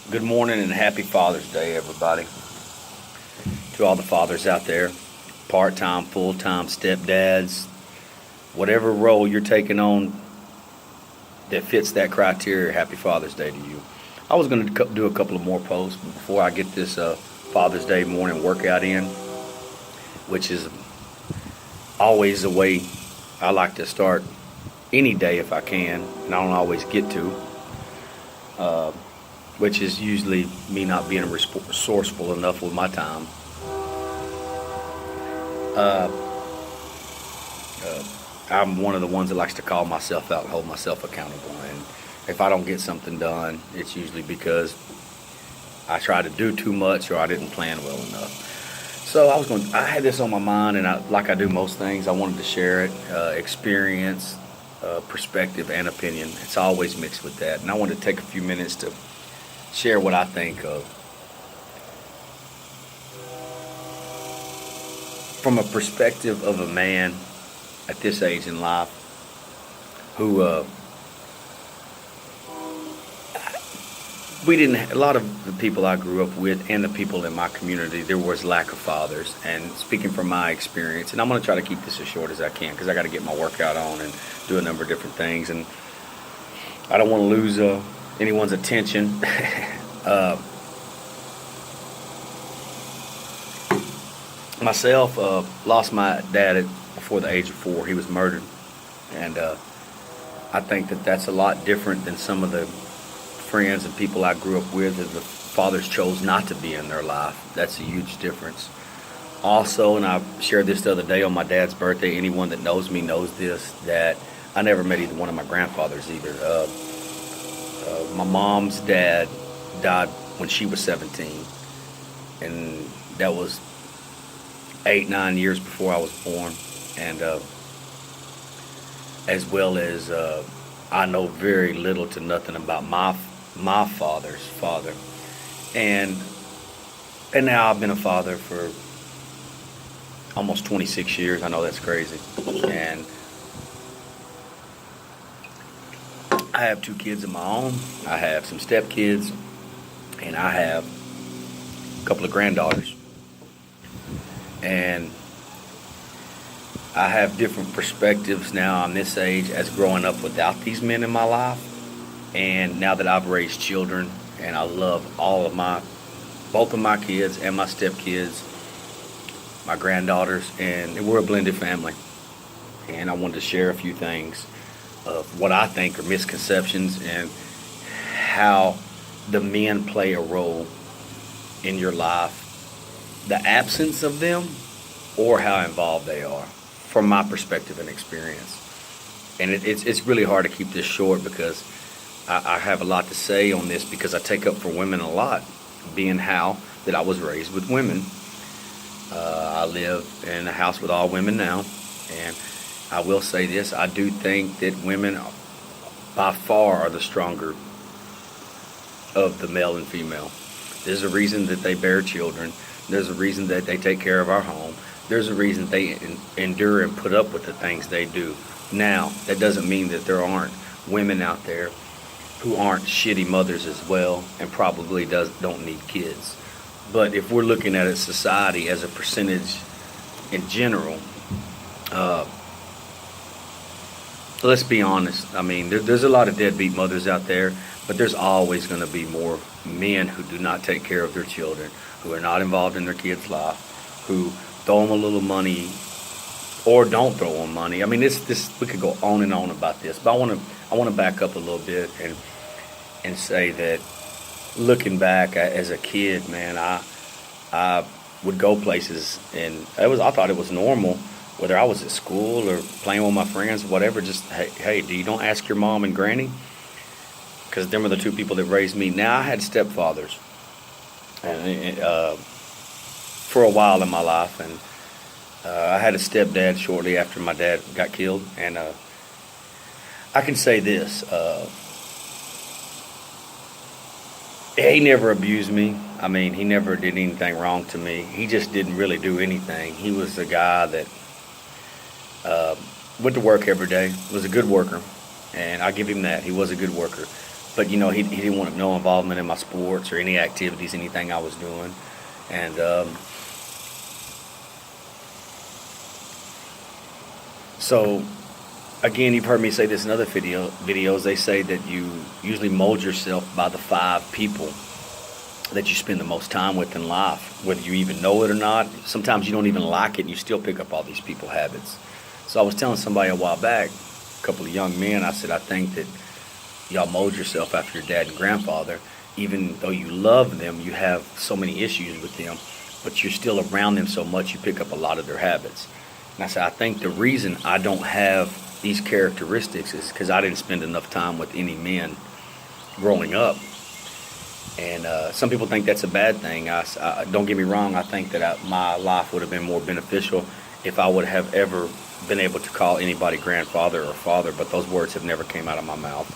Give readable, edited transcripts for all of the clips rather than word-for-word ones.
Good morning and happy Father's Day, everybody. To all the fathers out there, part-time, full-time stepdads, whatever role you're taking on that fits that criteria, happy Father's Day to you. I was going to do a couple of more posts before I get this Father's Day morning workout in, which is always the way I like to start any day if I can, and I don't always get to. Which is usually me not being resourceful enough with my time. Uh, uh, I'm one of the ones that likes to call myself out and hold myself accountable. And if I don't get something done, it's usually because I try to do too much or I didn't plan well enough. So I had this on my mind, and like I do most things, I wanted to share it, experience, perspective, and opinion. It's always mixed with that. And I wanted to take a few minutes to share what I think of from a perspective of a man at this age in life who we didn't a lot of the people I grew up with and the people in my community, there was lack of fathers. And speaking from my experience, and I'm going to try to keep this as short as I can because I got to get my workout on and do a number of different things, and I don't want to lose anyone's attention. Myself lost my dad before the age of 4. He was murdered, and I think that that's a lot different than some of the friends and people I grew up with that the fathers chose not to be in their life. That's a huge difference. Also, and I shared this the other day on my dad's birthday, anyone that knows me knows this, that I never met either one of my grandfathers either. My mom's dad died when she was 17, and that was 8, 9 years before I was born. And as well as I know very little to nothing about my father's father, and now I've been a father for almost 26 years. I know that's crazy, and I have 2 kids of my own. I have some stepkids, and I have a couple of granddaughters. And I have different perspectives now on this age as growing up without these men in my life. And now that I've raised children, and I love both of my kids and my stepkids, my granddaughters, and we're a blended family. And I wanted to share a few things of what I think are misconceptions and how the men play a role in your life, the absence of them, or how involved they are, from my perspective and experience. And it's really hard to keep this short because I have a lot to say on this because I take up for women a lot, being how that I was raised with women. I live in a house with all women now, and I will say this, I do think that women by far are the stronger of the male and female. There's a reason that they bear children. There's a reason that they take care of our home. There's a reason they endure and put up with the things they do. Now, that doesn't mean that there aren't women out there who aren't shitty mothers as well and probably don't need kids. But if we're looking at a society as a percentage in general, let's be honest. I mean, there's a lot of deadbeat mothers out there, but there's always going to be more men who do not take care of their children, who are not involved in their kids' life, who throw them a little money or don't throw them money. I mean, this we could go on and on about this, but I want to back up a little bit and say that looking back as a kid, man, I would go places, and I thought it was normal, whether I was at school or playing with my friends, whatever. Just hey, you don't ask your mom and granny, because them are the 2 people that raised me. Now I had stepfathers, and for a while in my life, and I had a stepdad shortly after my dad got killed, and I can say this. He never abused me. I mean, he never did anything wrong to me. He just didn't really do anything. He was a guy that went to work every day, was a good worker, and I give him that. He was a good worker. but he didn't want no involvement in my sports or any activities, anything I was doing. And so again, you've heard me say this in other videos. They say that you usually mold yourself by the 5 people that you spend the most time with in life, whether you even know it or not. Sometimes you don't even like it, and you still pick up all these people habits. So I was telling somebody a while back, a couple of young men, I said, I think that y'all mold yourself after your dad and grandfather. Even though you love them, you have so many issues with them, but you're still around them so much, you pick up a lot of their habits. And I said, I think the reason I don't have these characteristics is because I didn't spend enough time with any men growing up. And some people think that's a bad thing. Don't get me wrong, I think that my life would have been more beneficial if I would have ever been able to call anybody grandfather or father, but those words have never came out of my mouth.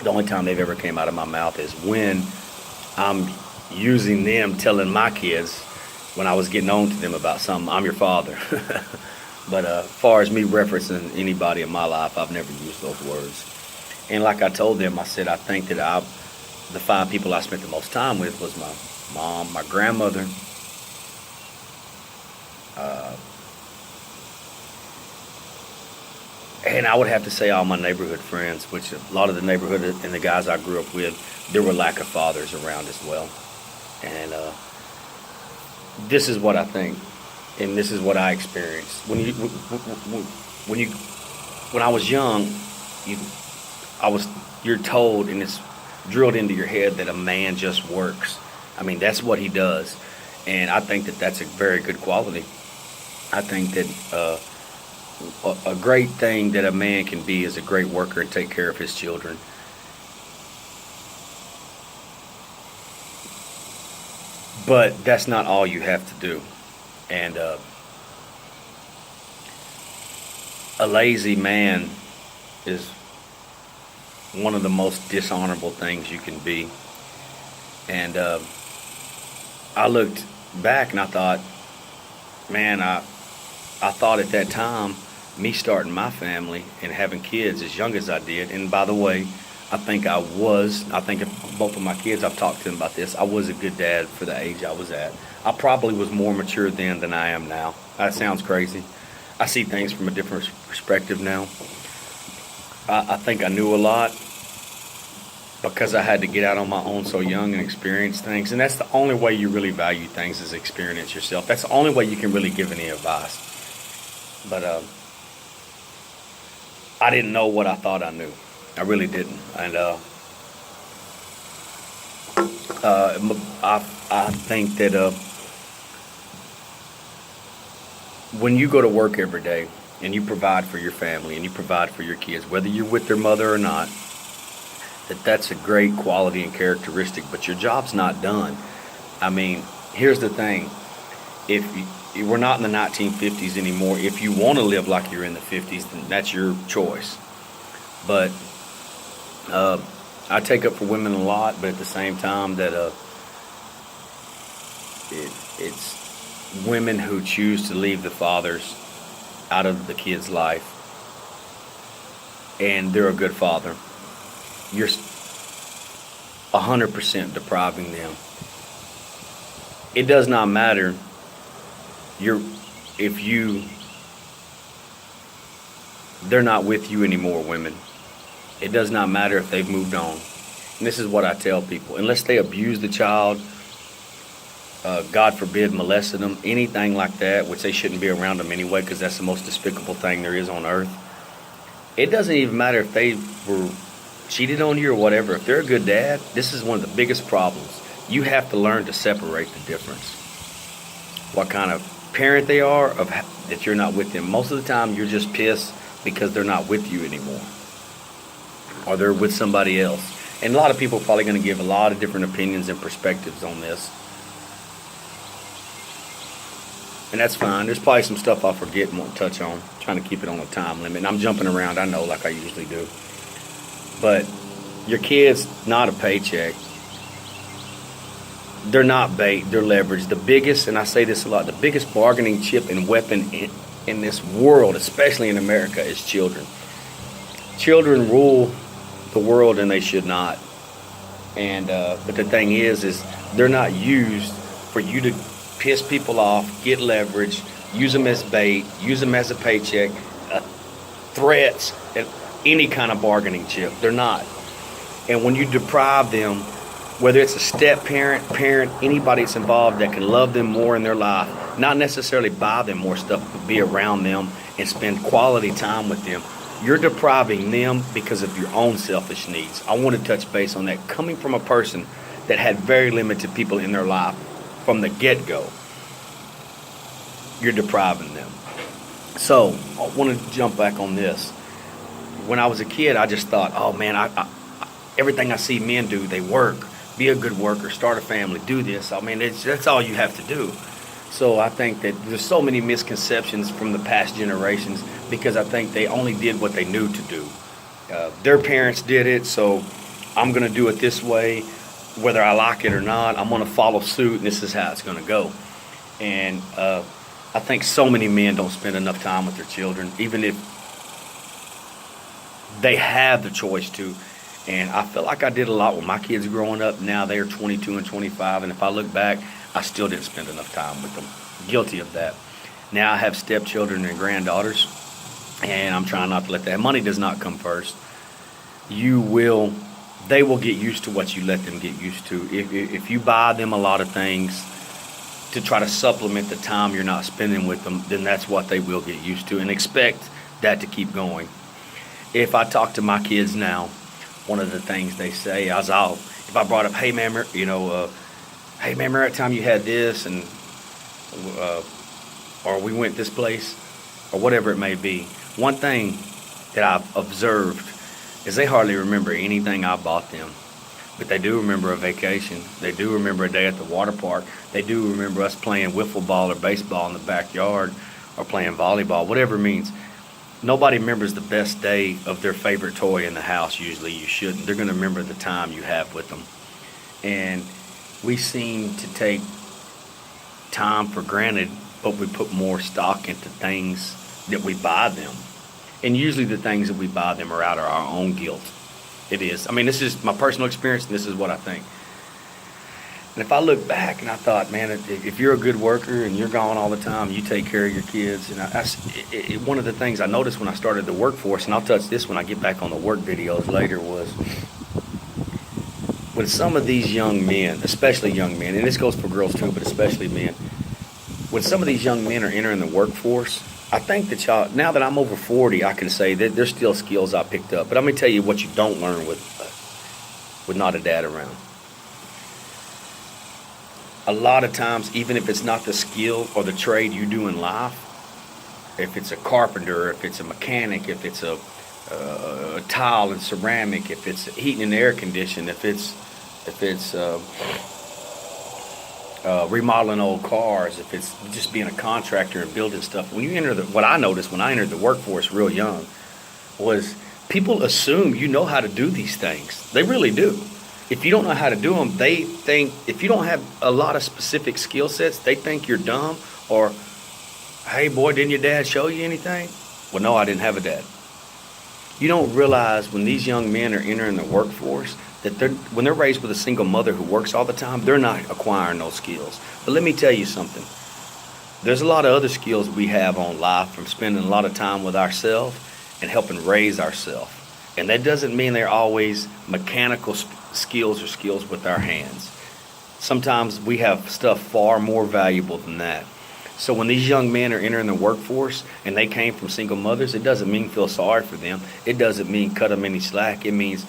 The only time they've ever came out of my mouth is when I'm using them, telling my kids when I was getting on to them about something, I'm your father. But as far as me referencing anybody in my life, I've never used those words. And like I told them, I said, I think that the 5 people I spent the most time with was my mom, my grandmother, and I would have to say all my neighborhood friends, which a lot of the neighborhood and the guys I grew up with, there were lack of fathers around as well. And this is what I think, and this is what I experienced. When I was young, you're told, and it's drilled into your head that a man just works. I mean, that's what he does, and I think that that's a very good quality. I think that a great thing that a man can be is a great worker and take care of his children. But that's not all you have to do. And a lazy man is one of the most dishonorable things you can be. And I looked back and I thought, man, I thought at that time, me starting my family and having kids as young as I did, and by the way, I think if both of my kids, I've talked to them about this, I was a good dad for the age I was at. I probably was more mature then than I am now. That sounds crazy. I see things from a different perspective now. I think I knew a lot because I had to get out on my own so young and experience things. And that's the only way you really value things, is experience yourself. That's the only way you can really give any advice. But I didn't know what I thought I knew. I really didn't. And I think that when you go to work every day and you provide for your family and you provide for your kids, whether you're with their mother or not, that's a great quality and characteristic, but your job's not done. I mean, here's the thing. We're not in the 1950s anymore. If you want to live like you're in the 50s, then that's your choice. But I take up for women a lot, but at the same time that it's women who choose to leave the fathers out of the kid's life, and they're a good father. You're 100% depriving them. It does not matter they're not with you anymore, women. It does not matter if they've moved on. And this is what I tell people. Unless they abuse the child, God forbid, molested them, anything like that, which they shouldn't be around them anyway, because that's the most despicable thing there is on earth. It doesn't even matter if they were cheated on you or whatever. If they're a good dad, this is one of the biggest problems. You have to learn to separate the difference. What kind of parent they are, that you're not with them. Most of the time, you're just pissed because they're not with you anymore, or they're with somebody else. And a lot of people are probably going to give a lot of different opinions and perspectives on this. And that's fine. There's probably some stuff I'll forget and won't touch on. I'm trying to keep it on a time limit. And I'm jumping around, I know, like I usually do. But your kid's not a paycheck. They're not bait, they're leverage. The biggest, and I say this a lot, the biggest bargaining chip and weapon in this world, especially in America, is children. Children rule the world and they should not. And but the thing is they're not used for you to piss people off, get leverage, use them as bait, use them as a paycheck, threats, and any kind of bargaining chip. They're not. And when you deprive them, whether it's a step parent, anybody that's involved that can love them more in their life, not necessarily buy them more stuff, but be around them and spend quality time with them, you're depriving them because of your own selfish needs. I want to touch base on that. Coming from a person that had very limited people in their life from the get-go, you're depriving them. So I want to jump back on this. When I was a kid, I just thought, oh man, everything I see men do, they work, be a good worker, start a family, do this. I mean, that's all you have to do. So I think that there's so many misconceptions from the past generations because I think they only did what they knew to do. Their parents did it, so I'm going to do it this way. Whether I like it or not, I'm going to follow suit, and this is how it's going to go. And I think so many men don't spend enough time with their children, even if they have the choice to. And I feel like I did a lot with my kids growing up. Now they're 22 and 25, and if I look back, I still didn't spend enough time with them. Guilty of that. Now I have stepchildren and granddaughters, and I'm trying not to let that. Money does not come first. They will get used to what you let them get used to. If you buy them a lot of things to try to supplement the time you're not spending with them, then that's what they will get used to, and expect that to keep going. If I talk to my kids now, one of the things they say is, if I brought up, hey man, hey man, remember that time you had this, and or we went this place, or whatever it may be. One thing that I've observed is they hardly remember anything I bought them, but they do remember a vacation. They do remember a day at the water park. They do remember us playing wiffle ball or baseball in the backyard, or playing volleyball, whatever it means. Nobody remembers the best day of their favorite toy in the house. Usually you shouldn't. They're going to remember the time you have with them. And we seem to take time for granted, but we put more stock into things that we buy them. And usually the things that we buy them are out of our own guilt. It is. I mean, this is my personal experience, and this is what I think. And if I look back and I thought, man, if you're a good worker and you're gone all the time, you take care of your kids. And one of the things I noticed when I started the workforce, and I'll touch this when I get back on the work videos later, was when some of these young men, especially young men, and this goes for girls too, but especially men, when some of these young men are entering the workforce, I think that now that I'm over 40, I can say that there's still skills I picked up. But I'm going to tell you what you don't learn with not a dad around. A lot of times, even if it's not the skill or the trade you do in life, if it's a carpenter, if it's a mechanic, if it's a tile and ceramic, if it's heating and air conditioning, if it's remodeling old cars, if it's just being a contractor and building stuff. When you enter what I noticed when I entered the workforce real young was people assume you know how to do these things. They really do. If you don't know how to do them, they think, if you don't have a lot of specific skill sets, they think you're dumb, or, hey boy, didn't your dad show you anything? Well, no, I didn't have a dad. You don't realize when these young men are entering the workforce that when they're raised with a single mother who works all the time, they're not acquiring those skills. But let me tell you something. There's a lot of other skills we have on life from spending a lot of time with ourselves and helping raise ourselves. And that doesn't mean they're always mechanical skills or skills with our hands. Sometimes we have stuff far more valuable than that. So when these young men are entering the workforce and they came from single mothers, it doesn't mean feel sorry for them. It doesn't mean cut them any slack. It means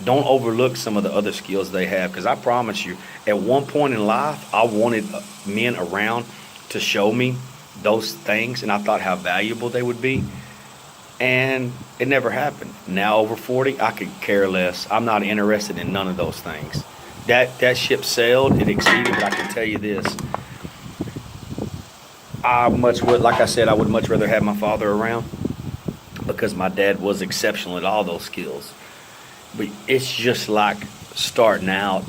don't overlook some of the other skills they have. Because I promise you, at one point in life, I wanted men around to show me those things, and I thought how valuable they would be. And it never happened. Now over 40, I could care less. I'm not interested in none of those things. That ship sailed, it exceeded, but I can tell you this. Like I said, I would much rather have my father around because my dad was exceptional at all those skills. But it's just like starting out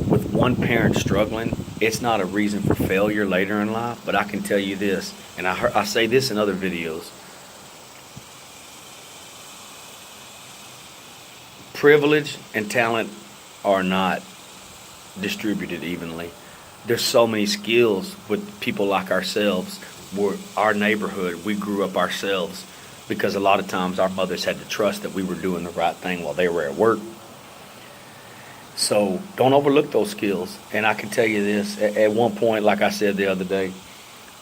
with one parent struggling. It's not a reason for failure later in life, but I can tell you this, and I say this in other videos. privilege and talent are not distributed evenly. There's so many skills with people like ourselves. Our neighborhood, we grew up ourselves because a lot of times our mothers had to trust that we were doing the right thing while they were at work. So don't overlook those skills. And I can tell you this, at one point, like I said the other day,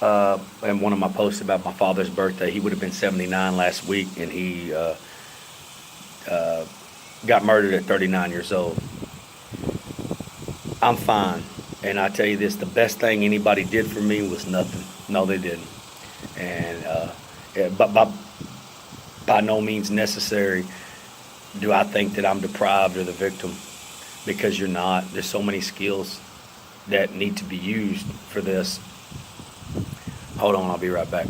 in one of my posts about my father's birthday, he would have been 79 last week, and he got murdered at 39 years old. I'm fine. And I tell you this, the best thing anybody did for me was nothing. No, they didn't. And yeah, but by no means necessary do I think that I'm deprived or the victim, because you're not. There's so many skills that need to be used for this. Hold on, I'll be right back.